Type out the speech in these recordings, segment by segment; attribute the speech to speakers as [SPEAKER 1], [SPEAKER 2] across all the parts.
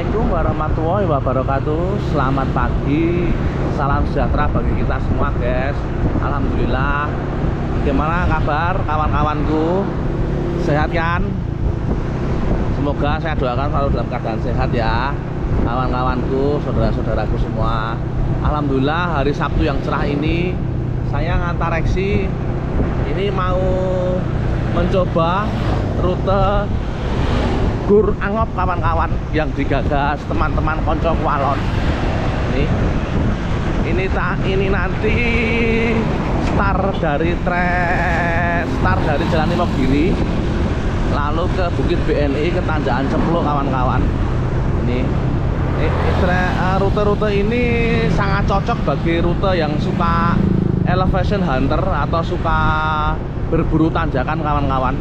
[SPEAKER 1] Assalamualaikum warahmatullahi wabarakatuh. Selamat pagi, salam sejahtera bagi kita semua guys. Alhamdulillah. Gimana kabar kawan-kawanku? Sehat kan? Semoga saya doakan selalu dalam keadaan sehat ya kawan-kawanku, saudara-saudaraku semua. Alhamdulillah hari Sabtu yang cerah ini saya ngantar Reksi ini mau mencoba rute Gur Angop kawan-kawan yang digagas teman-teman konco Kualon. Ini nanti start dari Jalan Imogiri lalu ke Bukit BNI ke Tanjakan Cempluk kawan-kawan. Rute-rute ini sangat cocok bagi rute yang suka elevation hunter atau suka berburu tanjakan kawan-kawan.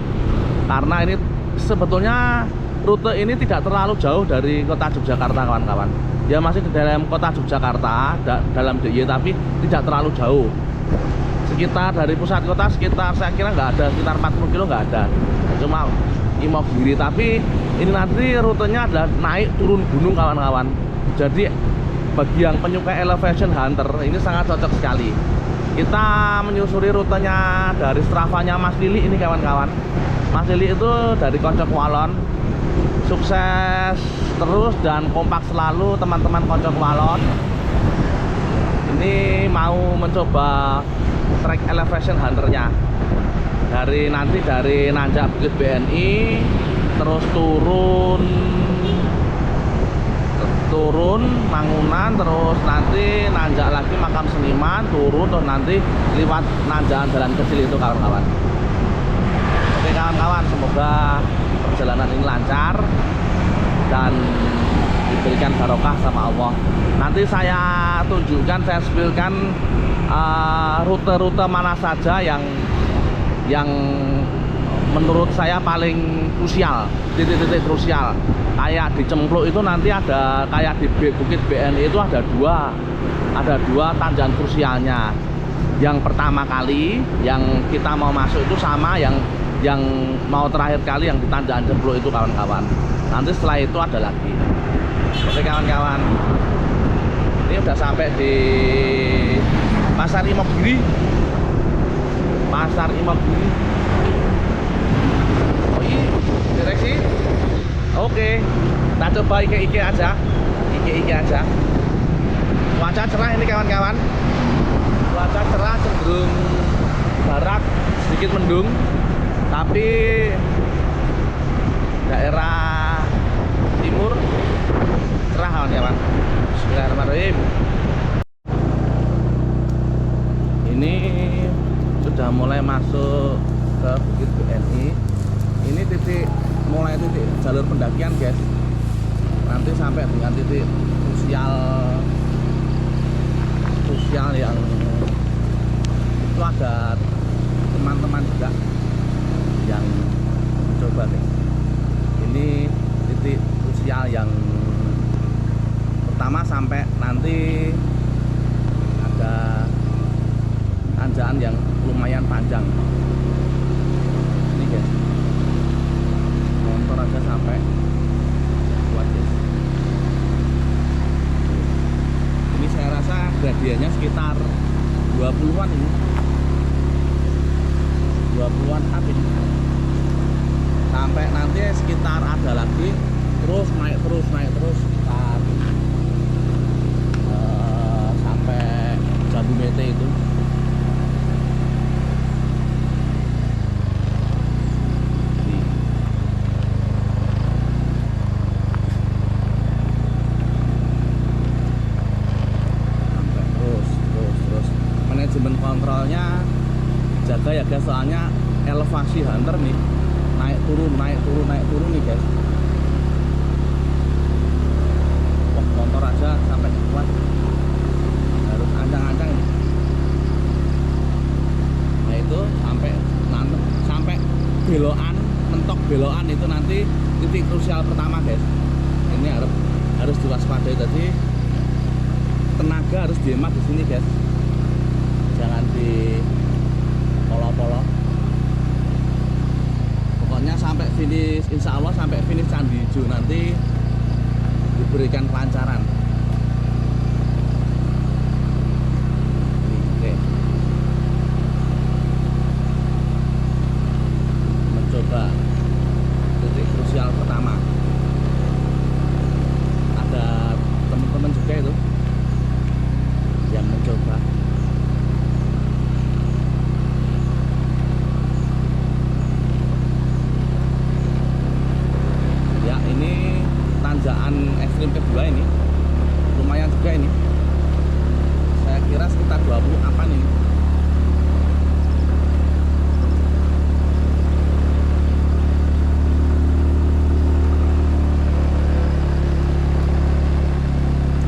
[SPEAKER 1] Karena ini sebetulnya rute ini tidak terlalu jauh dari kota Yogyakarta kawan-kawan. Ya masih di dalam kota Yogyakarta, dalam DIY, tapi tidak terlalu jauh. Sekitar dari pusat kota sekitar saya kira nggak ada, sekitar 40 kilo nggak ada. Cuma Imogiri, tapi ini nanti rutenya adalah naik turun gunung kawan-kawan. Jadi bagi yang penyuka elevation hunter ini sangat cocok sekali. Kita menyusuri rutenya dari Strava-nya Mas Lili ini kawan-kawan. Mas Lili itu dari konco Kualon. Sukses terus dan kompak selalu teman-teman konco Kualon. Ini mau mencoba trek elevation hunternya. Dari nanjak Bukit BNI, terus turun Mangunan, terus nanti nanjak lagi Makam Seniman, turun terus nanti lewat nanjakan jalan kecil itu kawan-kawan. Oke kawan-kawan, semoga perjalanan ini lancar dan diberikan barokah sama Allah. Nanti saya tunjukkan, saya spillkan rute-rute mana saja yang menurut saya paling krusial, titik-titik krusial. Kayak di Cempluk itu nanti ada, kayak di Bukit BNI itu ada dua tanjakan krusialnya. Yang pertama kali yang kita mau masuk itu sama yang mau terakhir kali yang di Tanjakan Cempluk itu kawan-kawan. Nanti setelah itu ada lagi. Oke kawan-kawan, ini udah sampai di Pasar Imogiri. Pasar Imogiri. Oh iya, direksi. Oke, kita coba ike aja. Ike aja. Cuaca cerah ini kawan-kawan. Cuaca cerah, cenderung barat, sedikit mendung. Tapi daerah timur cerah kawan-kawan. Bismillahirrahmanirrahim. Ini sudah mulai masuk ke Bukit BNI. Ini mulai titik jalur pendakian guys. Nanti sampai dengan titik krusial yang itu ada teman-teman juga yang mencoba guys. Ini titik krusial yang pertama sampai nanti ada tanjakan yang lumayan panjang. Ini guys, motor aja sampai kuat guys. Ini saya rasa gradiennya sekitar 20-an ini, 20-an up ini. Sampai nanti sekitar ada lagi, terus naik terus sekitar sampai Jambu Mete itu. Manajemen kontrolnya jaga ya guys, soalnya elevasi hunter nih, naik turun nih guys. Wah, motor aja sampai kuat, harus ancang-ancang nih. Nah itu sampai belokan, mentok belokan itu nanti titik krusial pertama guys. Ini harus diwaspadai, tadi tenaga harus dihemat di sini guys. Jangan di polo-polo. Pokoknya sampai finish, insya Allah sampai finish Candi Ijo nanti diberikan kelancaran. Oke. Mencoba titik krusial pertama. Ada teman-teman juga itu yang mencoba. Ya, ini tanjakan ekstrim kedua ini. Lumayan juga ini. Saya kira sekitar 20 apa nih.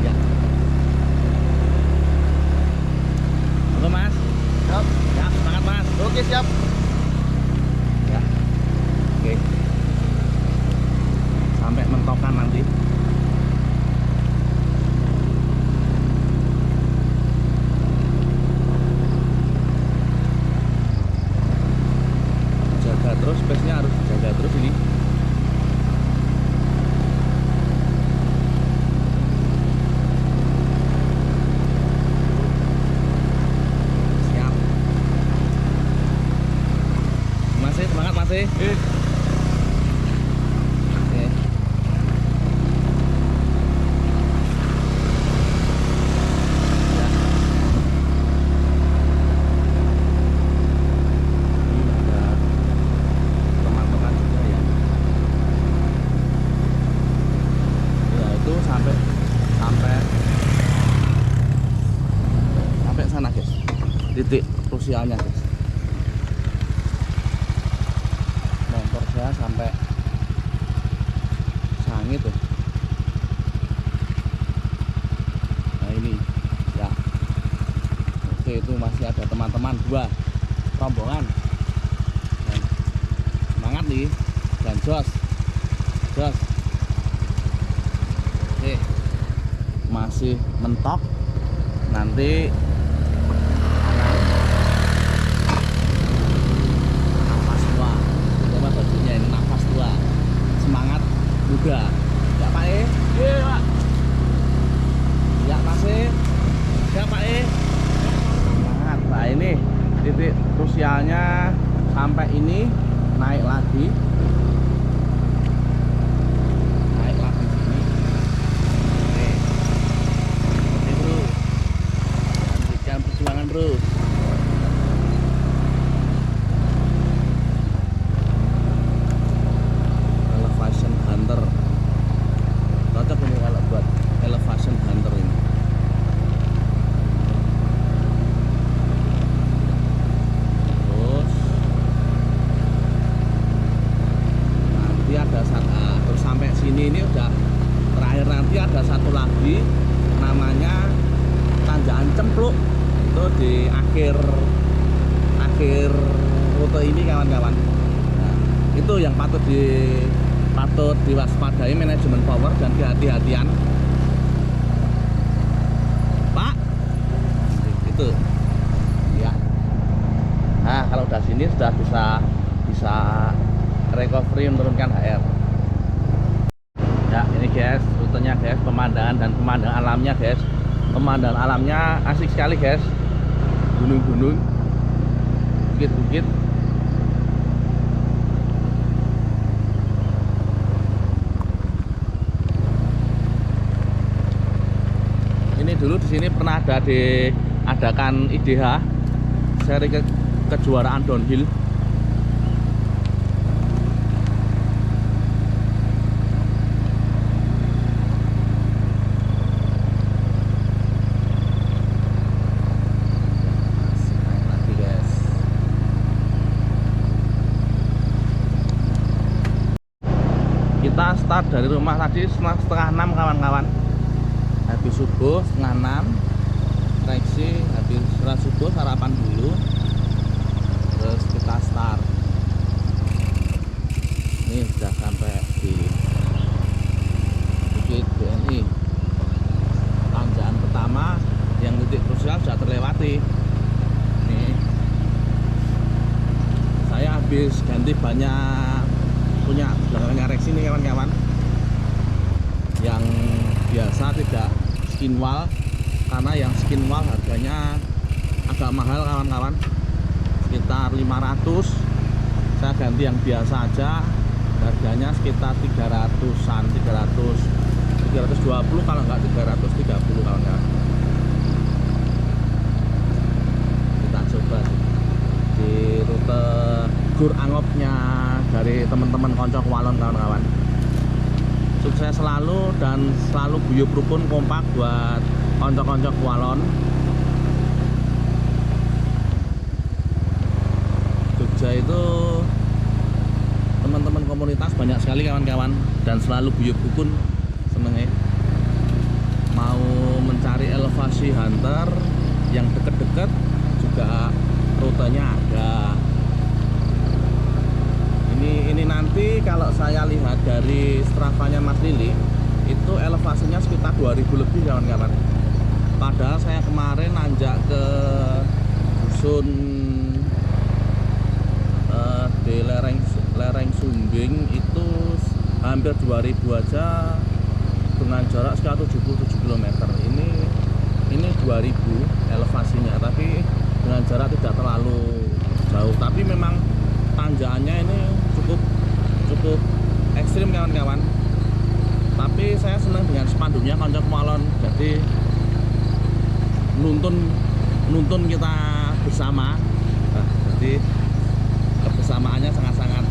[SPEAKER 1] Ya. Halo Mas.
[SPEAKER 2] Siap.
[SPEAKER 1] Ya, semangat Mas.
[SPEAKER 2] Oke, siap.
[SPEAKER 1] Ya. Oke. Sampai mentokan nanti. Jaga terus, space-nya harus dijaga terus ini. Siap. Masih semangat masih. Oke. Ya. Ini ada teman-teman juga ya. Ya itu sampai sana guys. Titik krusialnya guys. Motor saya sampai sangit tuh. Nah ini ya. Oke, itu masih ada teman-teman dua rombongan. Dan semangat nih dan jos. Oke, masih mentok. Nanti nafas tua. Coba bajunya ini nafas tua. Semangat juga. Ya Pak E. Iya Pak. Ya masih. Ya Pak E. Semangat Pak. Ini titik krusialnya sampai ini, naik lagi. Naik lagi sini. Oke. Oke bro. Lanjutkan perjuangan bro. Elevation Hunter. Cocok ini kalau buat Elevation Hunter ini. Terus nanti ada terus sampai sini ini udah terakhir, nanti ada satu lagi namanya tanjakan Cempluk. Itu di akhir rute ini kawan-kawan. Nah, itu yang patut diwaspadai manajemen power dan kehati-hatian. Pak, itu ya. Nah, kalau udah sini sudah bisa recovery menurunkan HR. Ya, ini guys, rutenya guys, pemandangan dan pemandangan alamnya guys. Pemandangan alamnya asik sekali guys. Gunung-gunung, bukit-bukit. Ini dulu di sini pernah ada diadakan IDH, seri kejuaraan downhill. Naik lagi guys. Kita start dari rumah tadi setengah 6 kawan-kawan. Habis subuh setengah 6, reaksi habis setelah subuh sarapan dulu, terus kita start. Ini sudah sampai di Bukit BNI. Tanjakan pertama yang titik krusial sudah terlewati. Nih, saya habis ganti banyak punya belakangnya reaksi nih kawan-kawan. Yang biasa, tidak skinwal, karena yang skinwal harganya agak mahal kawan-kawan, sekitar 500. Saya ganti yang biasa aja, harganya sekitar 300-an, 320 kalau nggak 330 kawan-kawan. Kita coba di rute Gur Angopnya dari teman-teman konco Walon kawan-kawan. Sukses selalu dan selalu guyup rukun kompak buat konco-konco Walon. Jogja itu teman-teman komunitas banyak sekali kawan-kawan, dan selalu guyup rukun, seneng ya. Mau mencari elevasi hunter yang deket-deket juga rutenya ada. Ini nanti kalau saya lihat dari Strava-nya Mas Lili, itu elevasinya sekitar 2000 lebih kawan-kawan. Padahal saya kemarin nanjak ke dusun di lereng Sumbing itu hampir 2000 aja dengan jarak sekitar 77 km. Ini 2000 elevasinya, tapi dengan jarak tidak terlalu jauh. Tapi memang tanjakannya ini cukup ekstrim kawan-kawan. Tapi saya senang dengan spanduknya konco Walon, jadi nuntun kita bersama. Nah, jadi kebersamaannya sangat-sangat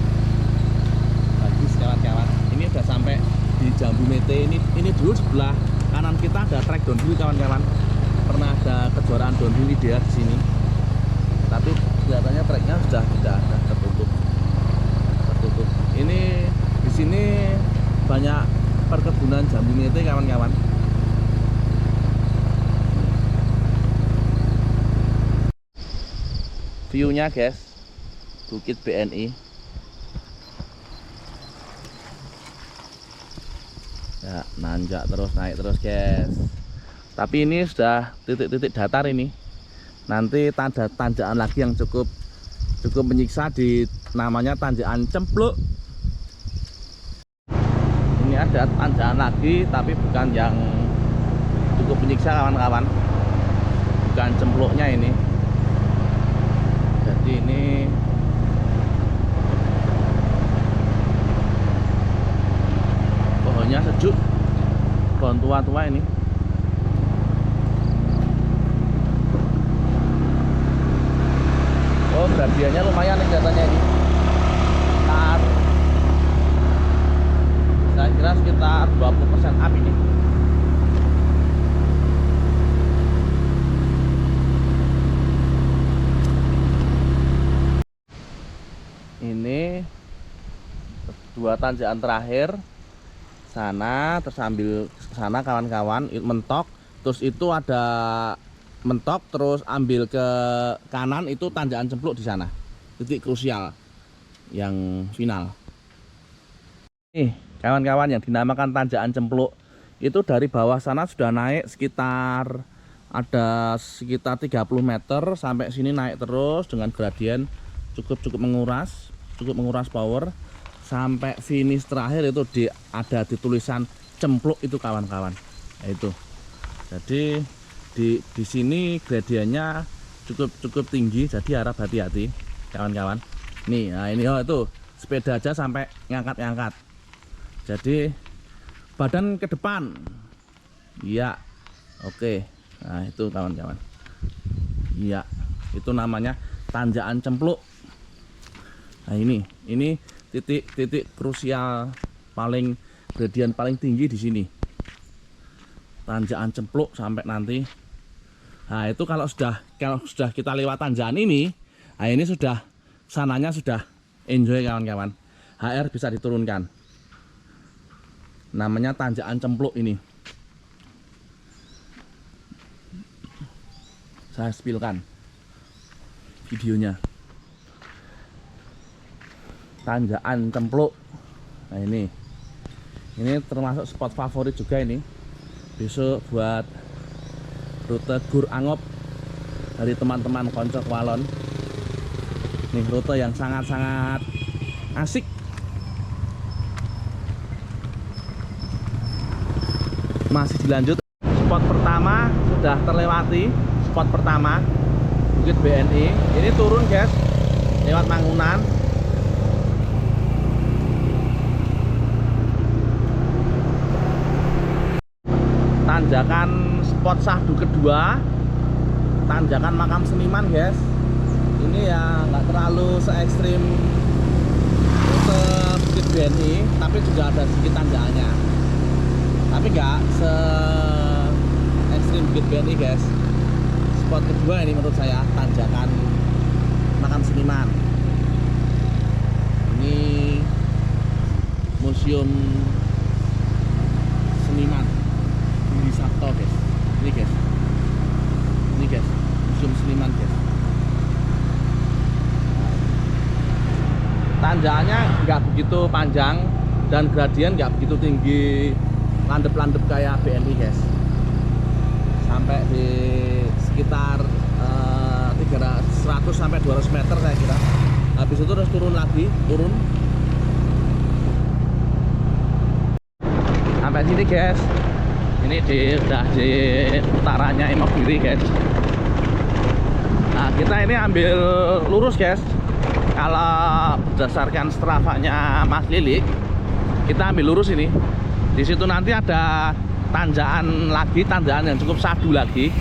[SPEAKER 1] bagus kawan-kawan. Ini udah sampai di Jambu Mete. Ini dulu sebelah kanan kita ada trek downhill kawan-kawan. Pernah ada kejuaraan downhill dia di sini. Tapi kelihatannya treknya sudah tidak ada, tertutup. Ini di sini banyak perkebunan Jambu Mete kawan-kawan. View-nya guys, Bukit BNI. Ya, nanjak terus, naik terus guys. Tapi ini sudah titik-titik datar ini. Nanti tanjakan lagi yang cukup menyiksa, di namanya tanjakan Cempluk. Ini ada tanjakan lagi, tapi bukan yang cukup menyiksa kawan-kawan, bukan Cempluknya ini. Jadi ini pohonnya sejuk, pohon tua-tua ini. Oh, gradiennya lumayan nih kelihatannya ini. Saya kira sekitar 20% up ini. Ini dua tanjakan terakhir sana, tersambil sana kawan-kawan, mentok, terus itu ada mentok, terus ambil ke kanan, itu tanjakan Cempluk di sana, titik krusial yang final. Nih kawan-kawan, yang dinamakan tanjakan Cempluk itu dari bawah sana sudah naik sekitar 30 meter sampai sini, naik terus dengan gradien cukup menguras power sampai finish terakhir. Itu ada di tulisan Cempluk itu kawan-kawan. Nah, itu jadi di sini gradiennya cukup tinggi, jadi harap hati-hati kawan-kawan. Nih, nah ini itu sepeda aja sampai ngangkat, jadi badan ke depan. Iya, oke. Nah itu kawan-kawan, iya, itu namanya tanjakan Cempluk. Nah ini titik krusial, paling gradien paling tinggi di sini, tanjakan Cempluk sampai nanti. Nah itu kalau sudah kita lewat tanjakan ini, nah ini sudah sananya sudah enjoy kawan-kawan. HR bisa diturunkan, namanya tanjakan Cempluk ini. Saya spilkan videonya. Tanjakan Cempluk. Nah ini termasuk spot favorit juga ini besok buat rute Gur Angop dari teman-teman konco Walon. Nih rute yang sangat-sangat asik. Masih dilanjut. Spot pertama sudah terlewati. Spot pertama Bukit BNI. Ini turun guys, lewat Mangunan. Tanjakan spot Sahdu kedua, tanjakan Makam Seniman guys. Ini ya nggak terlalu se ekstrim rute Bukit BNI, tapi juga ada sedikit tanjakannya, tapi nggak se ekstrim Bukit BNI guys. Spot kedua ini menurut saya, tanjakan Makam Seniman. Ini Museum Seniman Giri Sabto guys. Ini guys, ini guys, Museum Seniman guys. Tanjakannya nggak begitu panjang dan gradien nggak begitu tinggi, landep-landep kayak BNI guys. Sampai di sekitar 100 sampai 200 meter saya kira. Habis itu terus turun lagi, turun sampai sini guys. Ini udah di utaranya Imogiri guys. Nah, kita ini ambil lurus guys. Kalau berdasarkan strafanya Mas Lilik, kita ambil lurus ini. Di situ nanti ada tanjakan lagi, tanjakan yang cukup sadu lagi.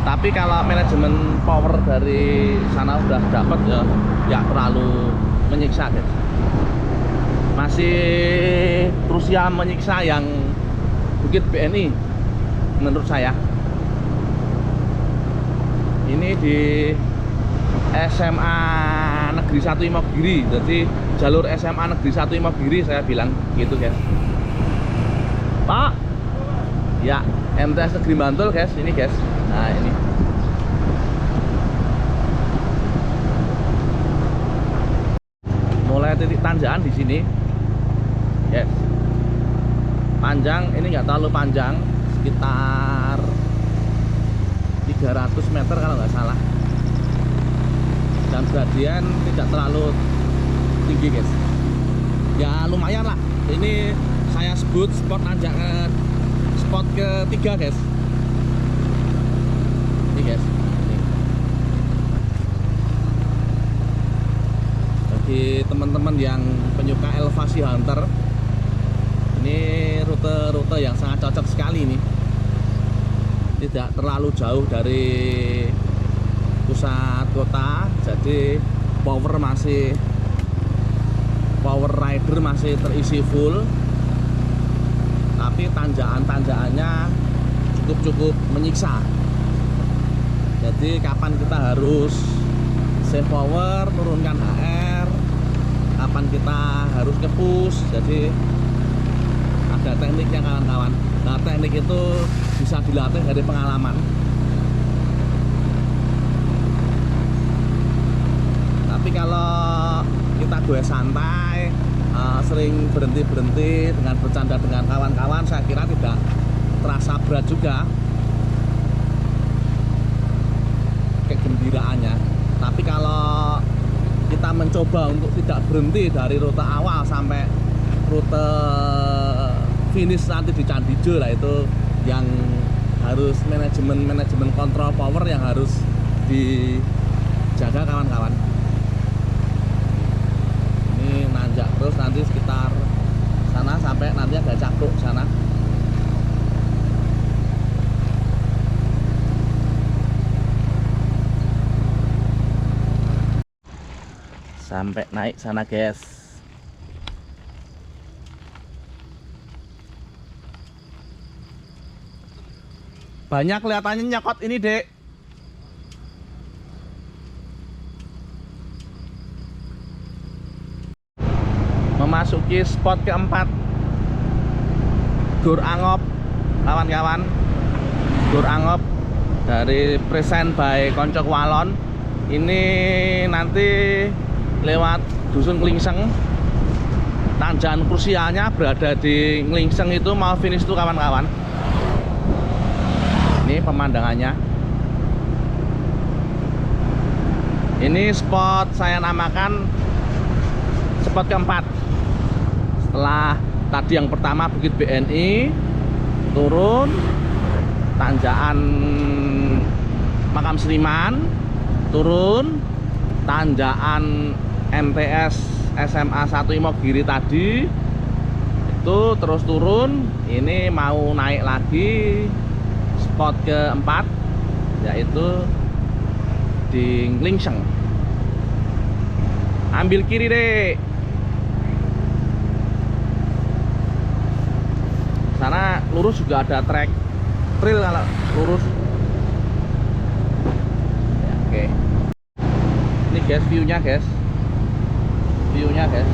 [SPEAKER 1] Tapi kalau manajemen power dari sana udah dapat ya, nggak terlalu menyiksa guys. Masih Rusia menyiksa yang Bukit BNI menurut saya. Ini di SMA Negeri 1 Imogiri, jadi jalur SMA Negeri 1 Imogiri saya bilang gitu guys. Pak, ya MTS Negeri Bantul guys, ini guys. Nah ini mulai titik tanjakan di sini yes. Panjang ini nggak terlalu panjang, sekitar 300 meter kalau nggak salah, dan gradien tidak terlalu tinggi guys. Ya lumayan lah. Ini saya sebut spot tanjakan spot ketiga guys. Ini guys, ini. Bagi teman-teman yang penyuka elevasi hunter, ini rute-rute yang sangat cocok sekali ini. Tidak terlalu jauh dari pusat kota, jadi power rider masih terisi full, tapi tanjakan-tanjakannya cukup menyiksa. Jadi kapan kita harus save power, turunkan HR, kapan kita harus nge-push. Jadi ada tekniknya kawan-kawan. Nah, teknik itu bisa dilatih dari pengalaman. Tapi kalau kita gue santai, sering berhenti-berhenti dengan bercanda dengan kawan-kawan, saya kira tidak terasa berat juga kegembiraannya. Tapi kalau kita mencoba untuk tidak berhenti dari rute awal sampai rute finish nanti di Candijo, lah itu yang harus manajemen kontrol power yang harus dijaga kawan-kawan. Ini nanjak terus nanti sekitar sana sampai nanti ada Cakruk sana. Sampai naik sana guys. Banyak kelihatannya nyokot ini dek. Memasuki spot keempat, Gur Angop kawan-kawan. Gur Angop dari present by Konco Walon. Ini nanti lewat Dusun Klingseng. Tanjakan krusialnya berada di Klingseng itu, mau finish itu kawan-kawan. Ini pemandangannya. Ini spot saya namakan spot keempat. Setelah tadi yang pertama Bukit BNI, turun tanjakan Makam Seniman, turun tanjakan MTS SMA 1 Imogiri tadi itu, terus turun. Ini mau naik lagi spot keempat, yaitu di Nglingseng. Ambil kiri deh, sana lurus juga ada trek trail kalau lurus ya. Oke, ini guys viewnya guys, viewnya guys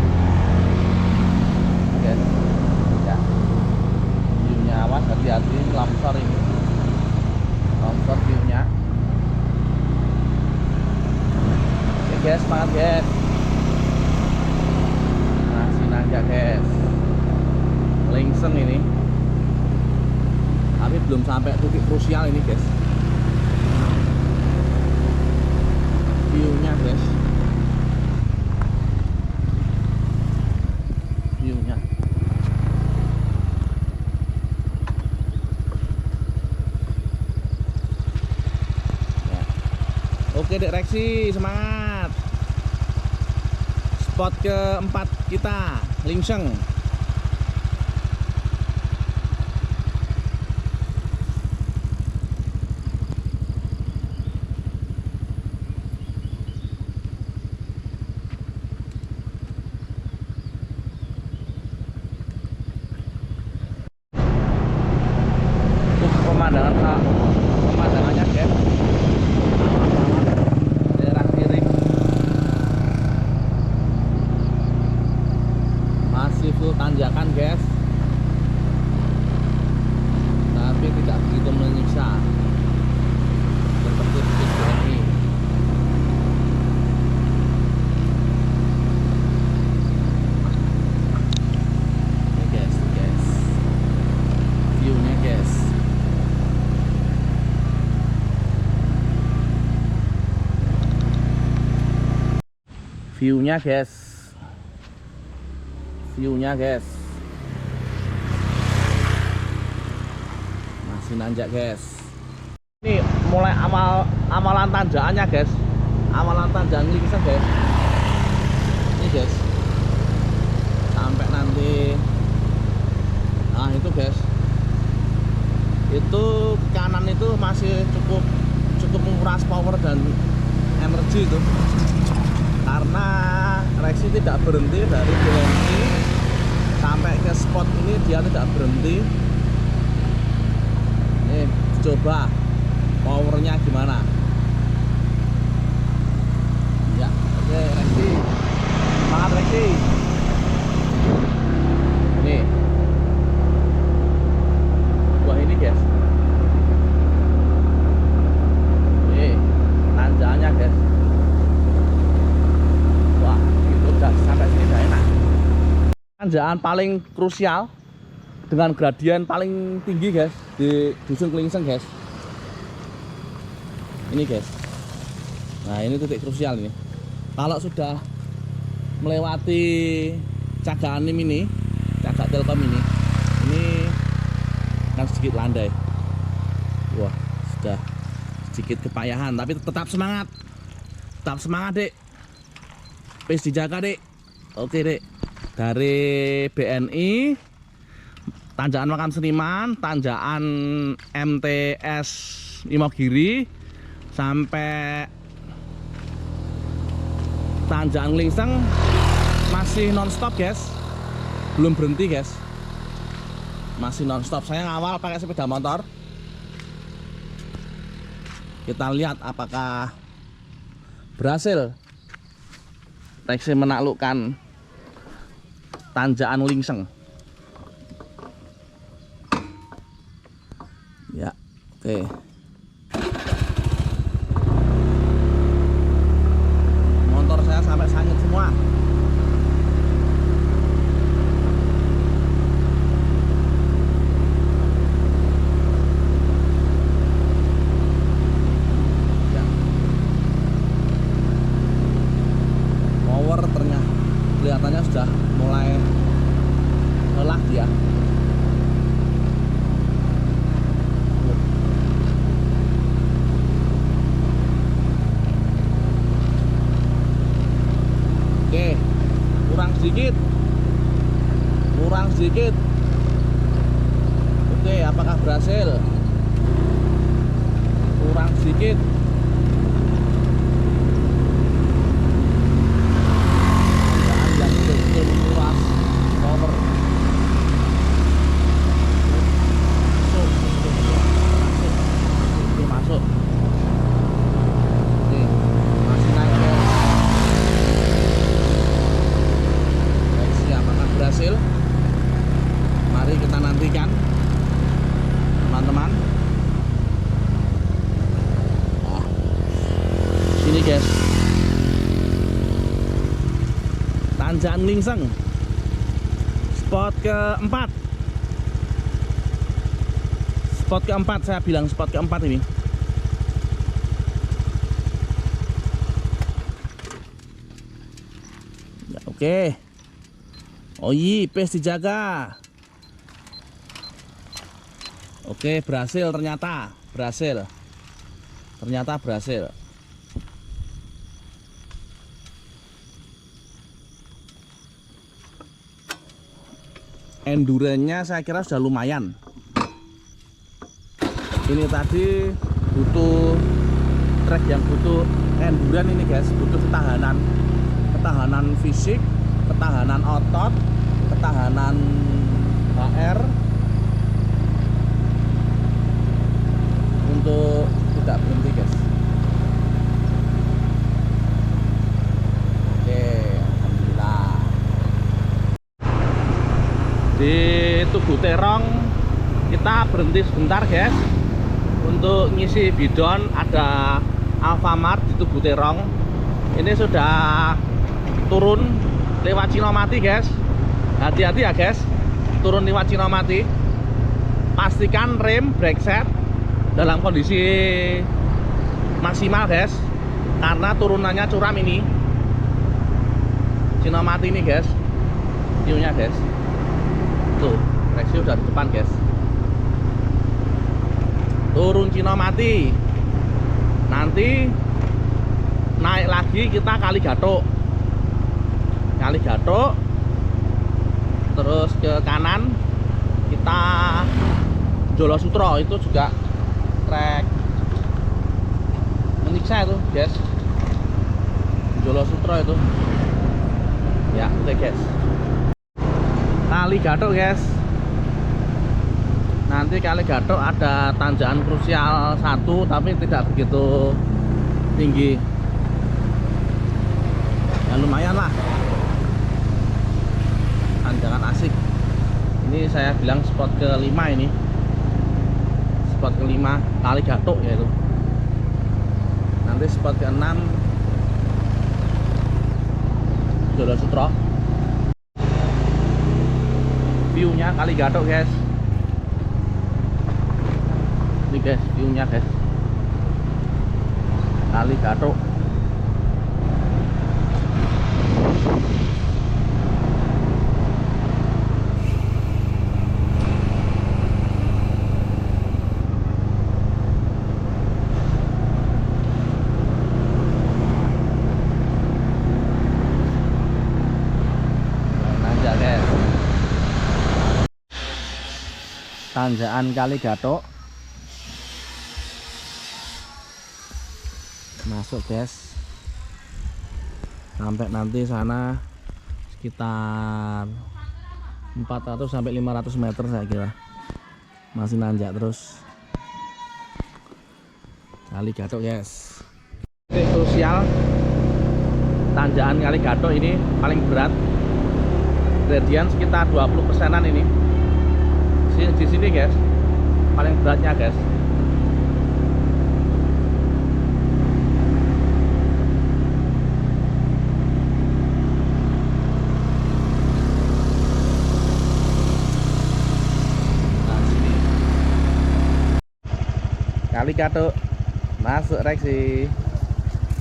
[SPEAKER 1] ya, viewnya. Awas hati-hati longsor ini, longsor viewnya. Oke guys, semangat guys, masih nanjak guys Nglingseng ini, tapi belum sampai titik krusial ini guys. Viewnya guys, viewnya. Ya. Oke Dek Reksi, semangat. Spot keempat kita Nglingseng. Pemandangannya guys, daerah kiri masih full tanjakan guys, tapi tidak begitu menyiksa seperti di BNI. Ini guys, viewnya guys. Viewnya guys, viewnya guys, masih nanjak guys. Ini mulai amalan tanjakannya guys, amalan tanjakan Nglingseng guys. Ini guys, sampai nanti, nah itu guys, itu kanan itu masih cukup menguras power dan energi itu, karena Reksi tidak berhenti dari BNI sampai ke spot ini, dia tidak berhenti. Nih coba powernya gimana ya. Oke Reksi, semangat Reksi. Nih wah ini guys, nih tanjakannya guys. Wah itu udah sampai sini udah enak. Tanjakan paling krusial dengan gradien paling tinggi guys di dusun Nglingseng guys. Ini guys, nah ini titik krusial ini. Kalau sudah melewati Cagak Anim ini, Cagak Telkom ini kan sedikit landai. Wah sudah sedikit kepayahan, tapi tetap semangat, dek. Pace dijaga dek. Oke dek, dari BNI tanjakan Makam Seniman, tanjakan MTS Imogiri sampai tanjakan Nglingseng masih nonstop guys, belum berhenti guys, masih nonstop. Saya ngawal pakai sepeda motor, kita lihat apakah berhasil Reksi menaklukkan tanjakan Nglingseng. Ya, oke. Motor saya sampai sangit semua. Ya. Power ternyata kelihatannya sudah mulai lelah dia. sedikit. Oke, apakah berhasil? Kurang sedikit. Jangan yang betul-betul menguras power. Masuk. Oke, masih naik guys. Apakah berhasil? Mari kita nantikan, teman-teman. Nah, sini guys, tanjakan Lingseng, spot keempat. Spot keempat, saya bilang spot keempat ini. Ya, oke. Oh iya, pace dijaga. Oke, berhasil ternyata. Berhasil. Ternyata berhasil. Endurance-nya saya kira sudah lumayan. Ini tadi butuh trek yang butuh endurance ini guys, butuh ketahanan. Ketahanan fisik, ketahanan otot, ketahanan HR untuk tidak berhenti guys. Oke, alhamdulillah. Di Tugu Terong kita berhenti sebentar guys untuk ngisi bidon. Ada Alfamart di Tugu Terong. Ini sudah turun lewat Cinomati guys. Hati-hati ya guys, turun lewat Cinomati. Pastikan rem, brake set dalam kondisi maksimal guys, karena turunannya curam ini. Cinomati ini guys, view-nya guys. Tuh, Rexio udah di depan guys. Turun Cinomati. Nanti naik lagi kita Kaligatok. Kaligatok. Terus ke kanan kita Jolosutro, itu juga trek menyiksa itu guys. Jolosutro itu. Ya, oke guys. Kaligatok guys. Nanti Kaligatok ada tanjakan krusial satu, tapi tidak begitu tinggi. Ya lumayan lah. Tanjakan asik. Ini saya bilang spot kelima ini. Spot kelima Kaligatok yaitu. Nanti spot keenam Jolosutro. View-nya Kaligatok guys. Ini guys, view-nya guys. Kaligatok. Tanjakan Kaligatok. Masuk guys. Sampai nanti sana sekitar 400 sampai 500 meter saya kira. Masih nanjak terus. Kaligatok guys. Titik krusial tanjakan Kaligatok ini paling berat. Gradient sekitar 20%-an ini. Di sini guys, paling beratnya guys. Nah, sini. Kaligatok masuk Rexi.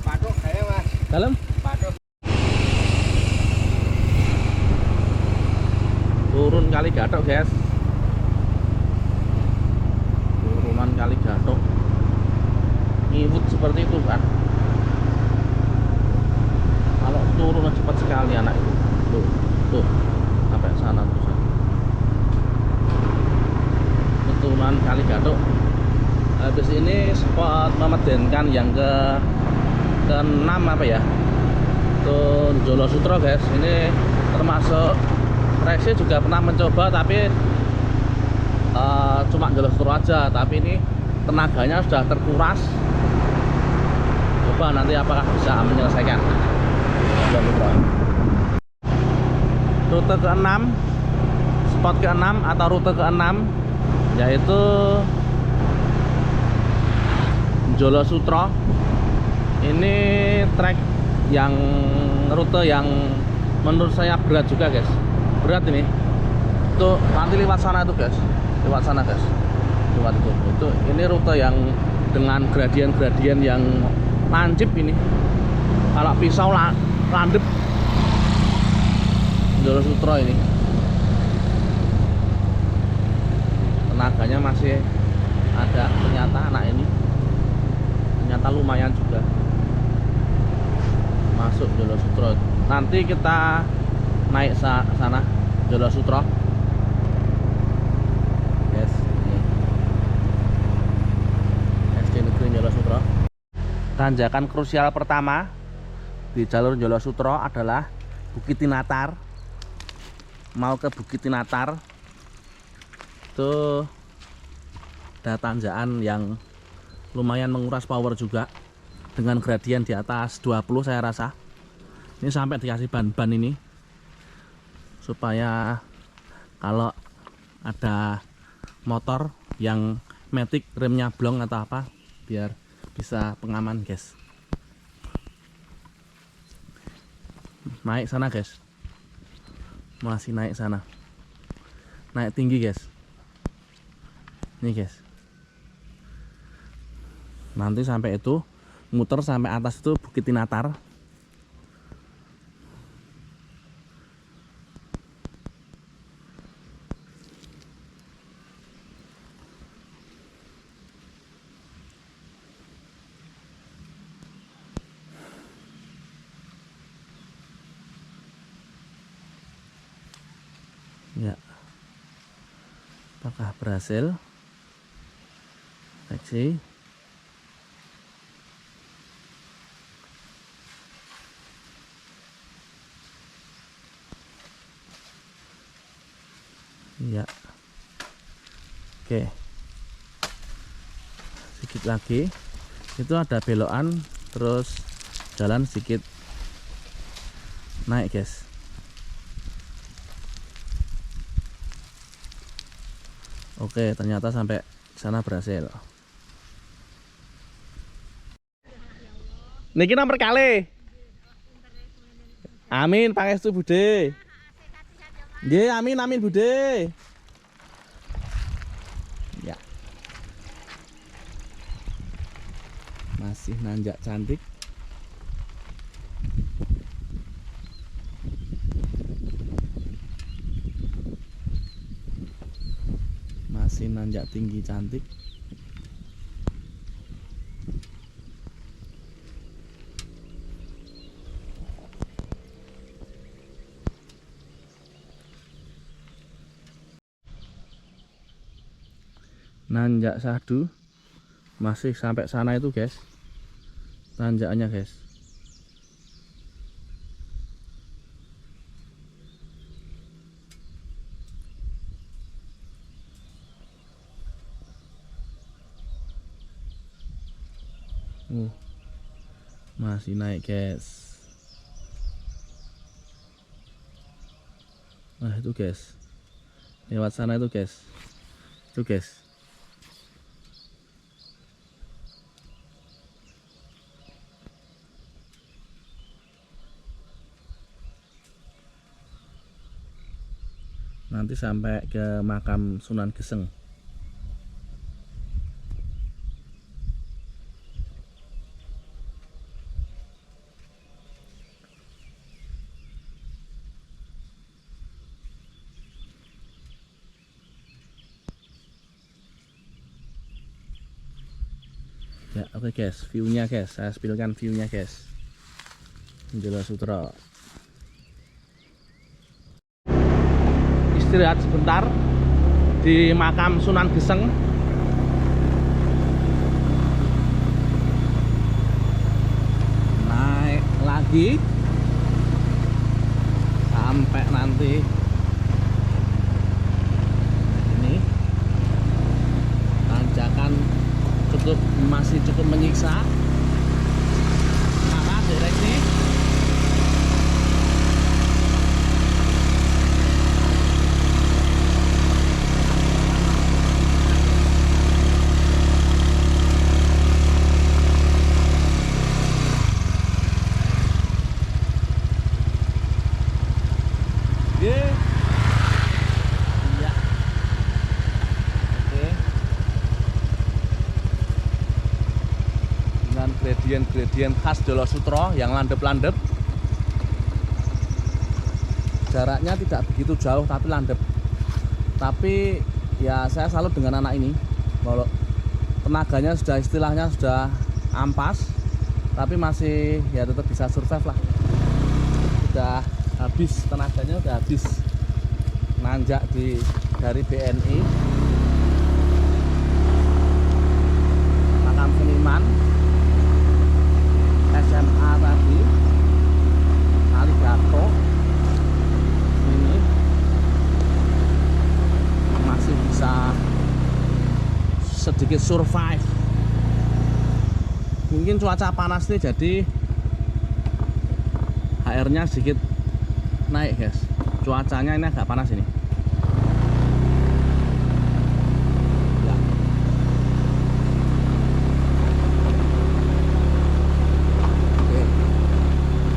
[SPEAKER 2] Paduk kayak mas.
[SPEAKER 1] Dalam?
[SPEAKER 2] Paduk.
[SPEAKER 1] Turun Kaligatok guys. Kaligatok ngiwut seperti itu kan. Kalau turun cepat sekali anak itu. Tuh sampai sana tuh. Sunan Kaligatuk. Habis ini spot memedenkan yang ke-6 apa ya, tuh Jolo Sutro guys. Ini termasuk Rexy juga pernah mencoba, tapi cuma Jolo Sutro aja, tapi ini tenaganya sudah terkuras. Coba nanti apakah bisa menyelesaikan Jolo Sutro. Rute ke-6, spot ke-6 atau rute ke-6 yaitu Jolo Sutro. Ini trek yang rute yang menurut saya berat juga guys, berat ini. Tuh nanti lewat sana tuh guys, lewat sana guys, lewat itu ini rute yang dengan gradien-gradien yang lancip ini. Kalau pisau landep Jolo Sutro ini. Tenaganya masih ada ternyata anak ini, ternyata lumayan juga masuk Jolo Sutro. Nanti kita naik sana Jolo Sutro guys. SD Negeri Jolo Sutro. Tanjakan krusial pertama di jalur Jolo Sutro adalah Bukit Tinatar. Mau ke Bukit Tinatar itu ada tanjakan yang lumayan menguras power juga, dengan gradien di atas 20 saya rasa. Ini sampai dikasih ban-ban ini supaya kalau ada motor yang matic remnya blong atau apa, biar bisa pengaman guys. Naik sana guys, masih naik sana, naik tinggi guys. Nih guys, nanti sampai itu muter sampai atas itu Bukit Tinatar. Ya, apakah berhasil? Rexy. Ya. Oke. Sedikit lagi. Itu ada belokan, terus jalan sedikit naik, guys. Oke, ternyata sampai sana berhasil. Niki nomor kali. Amin, pangestu Bude. Nggih, amin amin Bude. Ya. Masih nanjak cantik. Masih nanjak tinggi cantik. Nanjak sadu, masih sampai sana itu guys, tanjakannya guys. Masih naik guys. Nah itu guys, lewat sana itu guys, itu guys. Nanti sampai ke makam Sunan Geseng. Ya oke guys, viewnya guys, saya spillkan viewnya guys. Jolo Sutro. Istirahat sebentar di makam Sunan Geseng. lagi sampai nanti ini tanjakan masih cukup menyiksa. Maka direksi iya. Oke. Dengan gradien khas Dolosutro yang landep-landep. Jaraknya tidak begitu jauh tapi landep. Tapi ya saya salut dengan anak ini. Kalau tenaganya sudah istilahnya sudah ampas, tapi masih ya tetap bisa survive lah. Sudah habis tenaganya, udah habis nanjak dari BNI makam seniman SMA tadi Aligato ini masih bisa sedikit survive. Mungkin cuaca panas nih jadi HR nya sedikit naik guys, cuacanya ini agak panas ini ya. Oke.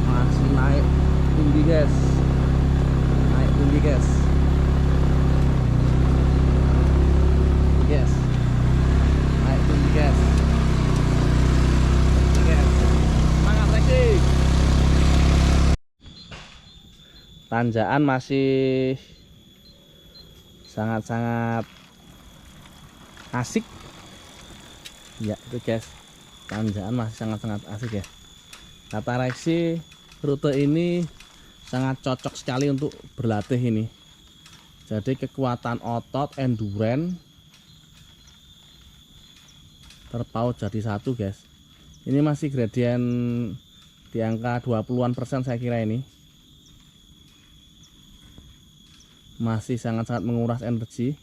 [SPEAKER 1] Masih naik tinggi guys, naik tinggi guys, guys, naik tinggi guys, semangat Rexy. Tanjakan masih sangat-sangat asik ya itu guys, tanjakan masih sangat-sangat asik ya. Kata Rexy, rute ini sangat cocok sekali untuk berlatih ini. Jadi kekuatan otot, endurance terpaut jadi satu guys. Ini masih gradien di angka 20-an% saya kira ini. Masih sangat-sangat menguras energi.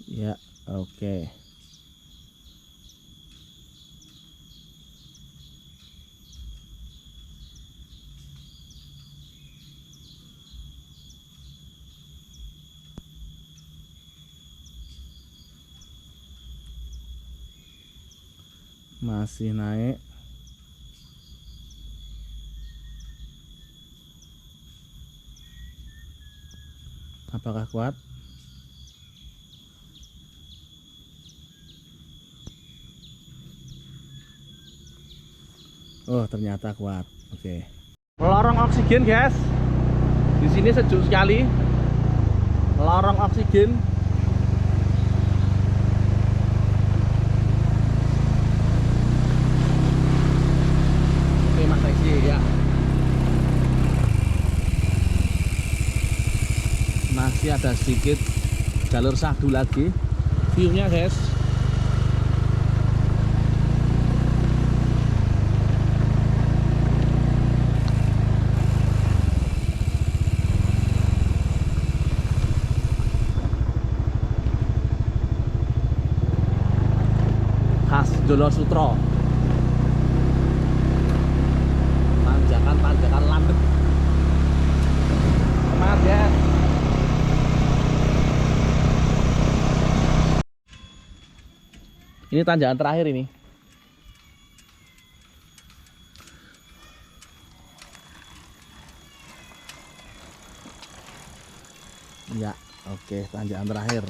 [SPEAKER 1] Ya, oke. Masih naik. Apakah kuat? Oh, ternyata kuat. Oke. Lorong oksigen, guys. Di sini sejuk sekali. Lorong oksigen. Oke, Mas Rexy ya. Masih ada sedikit jalur sadu lagi. View-nya, guys. Khas Dolosutro. Tanjakan landep. Semangat ya. Ini tanjakan terakhir ini. Ya, oke, tanjakan terakhir.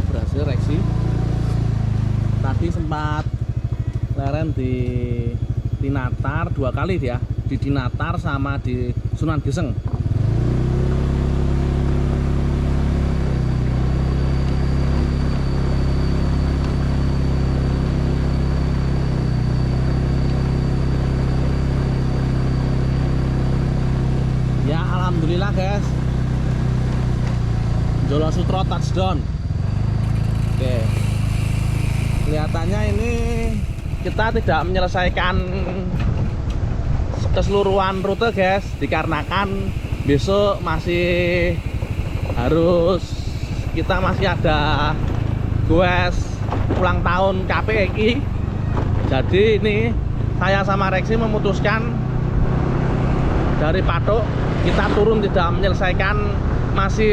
[SPEAKER 1] Berhasil Rexy. Tadi sempat leren di Tinatar 2 kali dia, di Tinatar sama di Sunan Geseng. Jolo Sutro touchdown. Oke. Kelihatannya ini kita tidak menyelesaikan keseluruhan rute guys, dikarenakan besok masih harus, kita masih ada goes ulang tahun KPI. Jadi ini saya sama Rexi memutuskan dari Patok kita turun tidak menyelesaikan,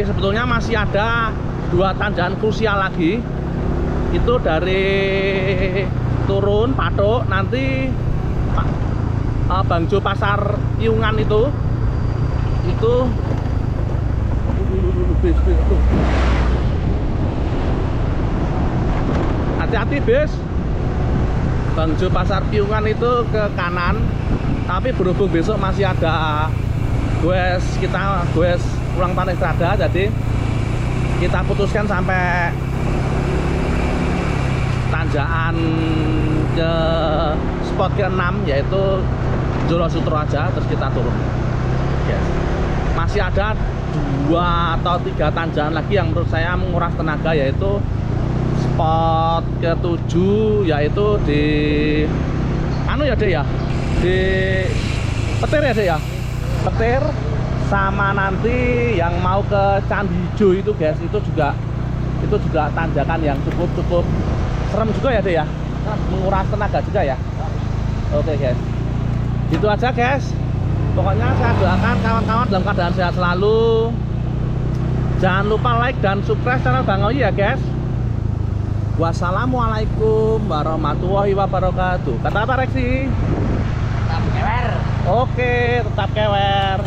[SPEAKER 1] sebetulnya masih ada 2 tanjakan krusial lagi. Itu dari turun Patok nanti Bangjo Pasar Piungan itu hati-hati bis. Bangjo Pasar Piungan itu ke kanan, tapi berhubung besok masih ada goes ulang tahun Estrada, jadi kita putuskan sampai tanjakan ke spot ke-6 yaitu Jolo Sutro aja, terus kita turun. Yes. Masih ada 2 atau 3 tanjakan lagi yang menurut saya menguras tenaga, yaitu spot ke-7 yaitu di di Petir ya Dek ya, Petir, sama nanti yang mau ke Candi Ijo itu guys, itu juga tanjakan yang cukup serem juga ya Dek ya, menguras tenaga juga ya. Oke guys, itu aja guys. Pokoknya saya doakan kawan-kawan dalam keadaan sehat selalu. Jangan lupa like dan subscribe channel Bang Oi ya guys. Wassalamualaikum warahmatullahi wabarakatuh. Kata apa Rexi?
[SPEAKER 2] Tetap kewer.
[SPEAKER 1] Oke, tetap kewer.